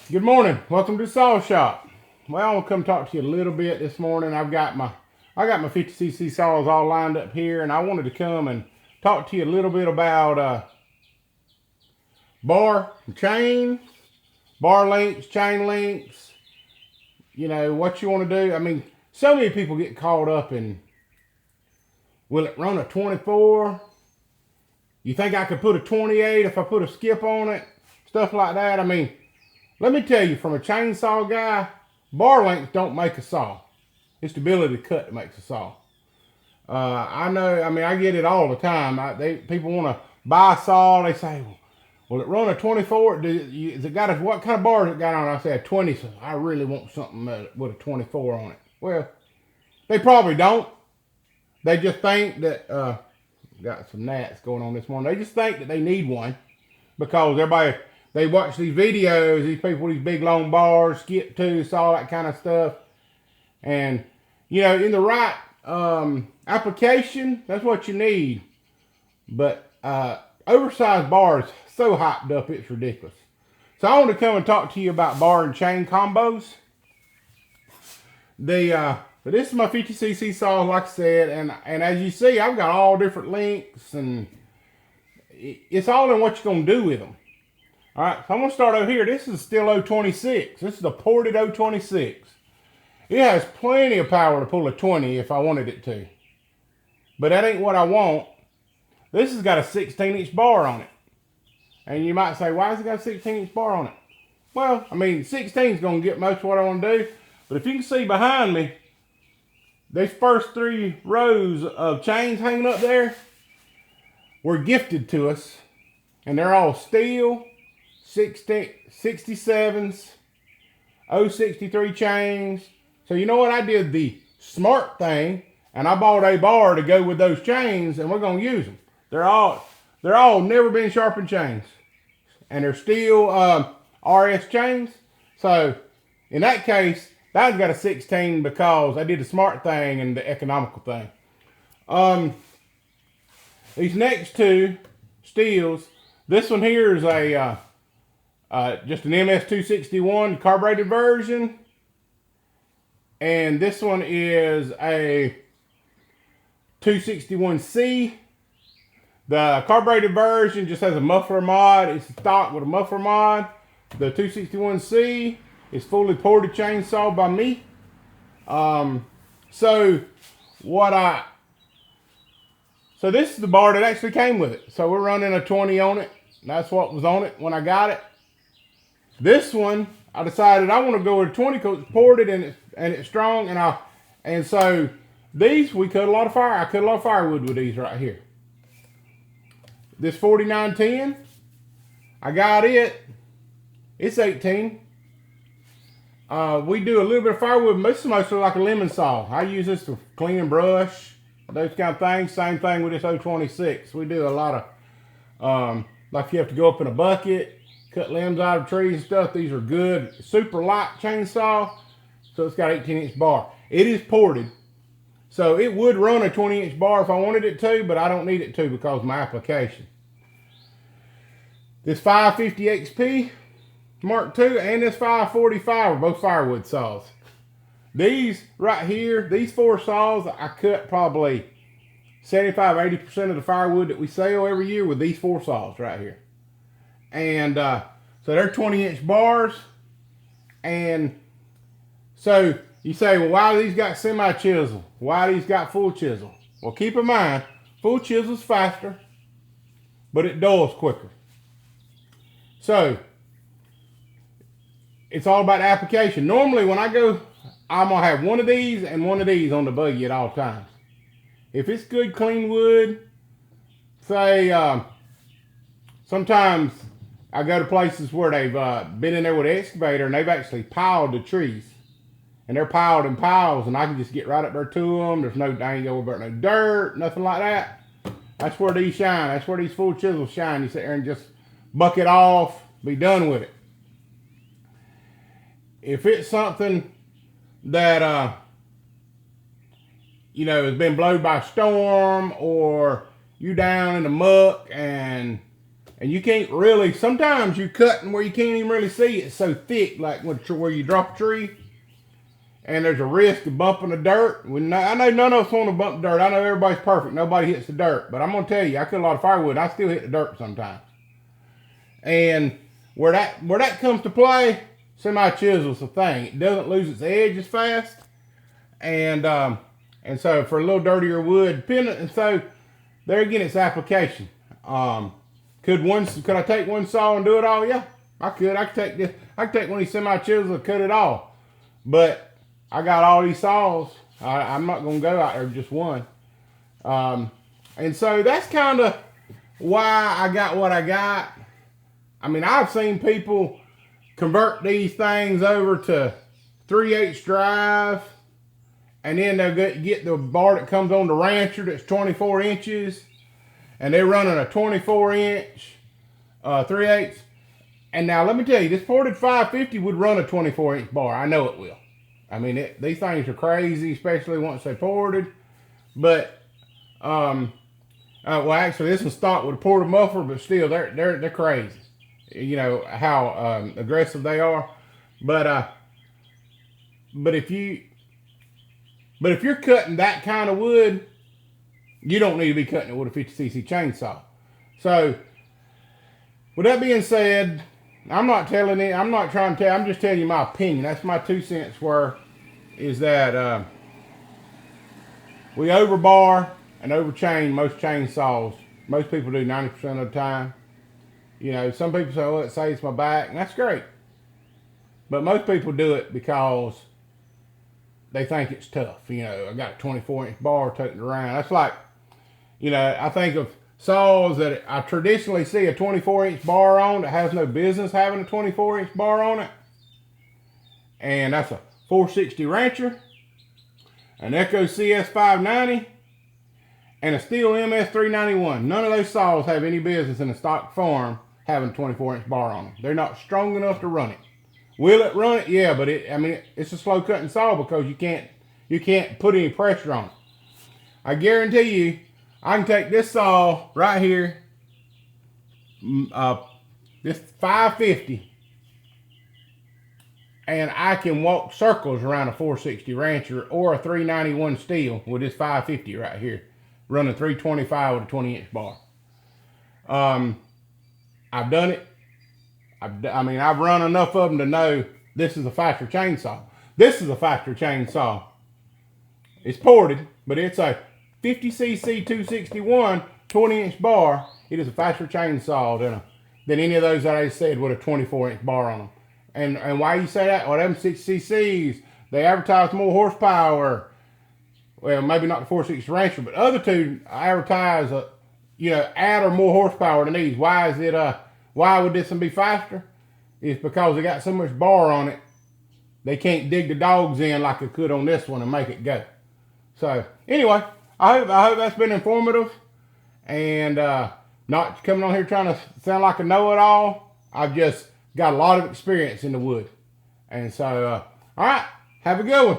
Good morning. Welcome to Saw Shop. Well, I'm gonna come talk to you a little bit this morning. I got my 50cc saws all lined up here, and I wanted to come and talk to you a little bit about bar and chain, bar lengths, chain lengths. You know what you want to do. I mean, so many people get caught up in, will it run a 24? You think I could put a 28 if I put a skip on it? Stuff like that. I mean, let me tell you, from a chainsaw guy, bar length don't make a saw. It's the ability to cut that makes a saw. I know. I mean, I get it all the time. People want to buy a saw. They say, "Will it run a 24? Is it got what kind of bar has it got on?" I say a 20. So I really want something with a 24 on it. Well, they probably don't. They just think that got some gnats going on this morning. They just think that they need one because everybody they watch these videos. These people with these big long bars, skip tooths, all that kind of stuff, and in the right application, that's what you need. But oversized bars so hyped up, it's ridiculous. So I want to come and talk to you about bar and chain combos. But this is my 50cc saw, like I said, and as you see, I've got all different lengths, and it's all in what you're gonna do with them. All right, so I'm gonna start over here. This is still 026. This is a ported 026. It has plenty of power to pull a 20 if I wanted it to. But that ain't what I want. This has got a 16-inch bar on it. And you might say, why has it got a 16-inch bar on it? Well, I mean, 16 is going to get most of what I want to do. But if you can see behind me, these first 3 rows of chains hanging up there were gifted to us. And they're all steel, 67s, 063 chains. So you know what? I did the smart thing, and I bought a bar to go with those chains, and we're gonna use them. They're all never been sharpened chains, and they're still RS chains. So in that case, that's got a 16 because I did the smart thing and the economical thing. These next 2 steels. This one here is a just an MS261 carbureted version. And this one is a 261C. The carbureted version just has a muffler mod. It's stock with a muffler mod. The 261C is fully ported chainsaw by me. So this is the bar that actually came with it. So we're running a 20 on it. That's what was on it when I got it. This one, I decided I want to go with a 20 because it's ported and it's strong, and so these we cut a lot of fire. I cut a lot of firewood with these right here. This 4910, I got it. It's 18. We do a little bit of firewood. This is mostly like a lemon saw. I use this to clean and brush, those kind of things. Same thing with this 026. We do a lot of like if you have to go up in a bucket, cut limbs out of trees and stuff. These are good, super light chainsaw. So it's got 18-inch bar. It is ported. So it would run a 20-inch bar if I wanted it to, but I don't need it to because of my application. This 550 XP Mark II and this 545 are both firewood saws. These right here, these 4 saws, I cut probably 75-80% of the firewood that we sell every year with these 4 saws right here. And so they're 20-inch bars. And so you say, well, why do these got semi-chisel? Why do these got full chisel? Well, keep in mind, full chisel's faster, but it dulls quicker. So it's all about application. Normally when I go, I'm going to have one of these and one of these on the buggy at all times. If it's good clean wood, say sometimes I go to places where they've been in there with an excavator and they've actually piled the trees. And they're piled in piles, and I can just get right up there to them. There's no, I ain't go over no dirt, nothing like that. That's where these shine. That's where these full chisels shine. You sit there and just buck it off, be done with it. If it's something that, has been blown by a storm, or you down in the muck and And you can't really, sometimes you're cutting where you can't even really see it. It's so thick, like where you drop a tree. And there's a risk of bumping the dirt. I know none of us want to bump the dirt. I know everybody's perfect. Nobody hits the dirt. But I'm going to tell you, I cut a lot of firewood. I still hit the dirt sometimes. And where that comes to play, semi-chisel's the thing. It doesn't lose its edge as fast. And so for a little dirtier wood, and so there again, it's application. Could I take one saw and do it all? Yeah, I could. I could take one of these semi-chisels and cut it all. But I got all these saws. I'm not going to go out there with just one. And so that's kind of why I got what I got. I mean, I've seen people convert these things over to 3/8 drive. And then they'll get the bar that comes on the Rancher that's 24 inches. And they're running a 24-inch 3/8. And now let me tell you, this ported 550 would run a 24-inch bar. I know it will. I mean, these things are crazy, especially once they ported. But, well, actually, this one's stock with a ported muffler, but still, they're crazy. You know how aggressive they are. But if you're cutting that kind of wood, you don't need to be cutting it with a 50cc chainsaw. So, with that being said, I'm just telling you my opinion. That's my 2 cents worth, is that we overbar and overchain most chainsaws. Most people do 90% of the time. You know, some people say, oh, it saves my back, and that's great. But most people do it because they think it's tough. You know, I got a 24-inch bar toting around. That's like, you know, I think of saws that I traditionally see a 24-inch bar on that has no business having a 24-inch bar on it. And that's a 460 Rancher, an Echo CS590, and a Stihl MS391. None of those saws have any business in a stock form having a 24-inch bar on them. They're not strong enough to run it. Will it run it? Yeah, but it's a slow cutting saw because you can't put any pressure on it. I guarantee you, I can take this saw right here, this 550, and I can walk circles around a 460 Rancher or a 391 Stihl with this 550 right here, running 325 with a 20-inch bar. I've done it. I've run enough of them to know this is a Faster chainsaw. This is a Faster chainsaw. It's ported, but it's a 50cc 261 20-inch bar. It is a Faster chainsaw than any of those that I said with a 24-inch bar on them. And why you say that? Well, them 6cc's, they advertise more horsepower. Well, maybe not the 460 Rancher, but other two advertise, add or more horsepower than these. Why is it? Why would this one be faster? It's because they got so much bar on it, they can't dig the dogs in like they could on this one and make it go. So anyway, I hope that's been informative, and not coming on here trying to sound like a know-it-all. I've just got a lot of experience in the wood, and so all right, have a good one.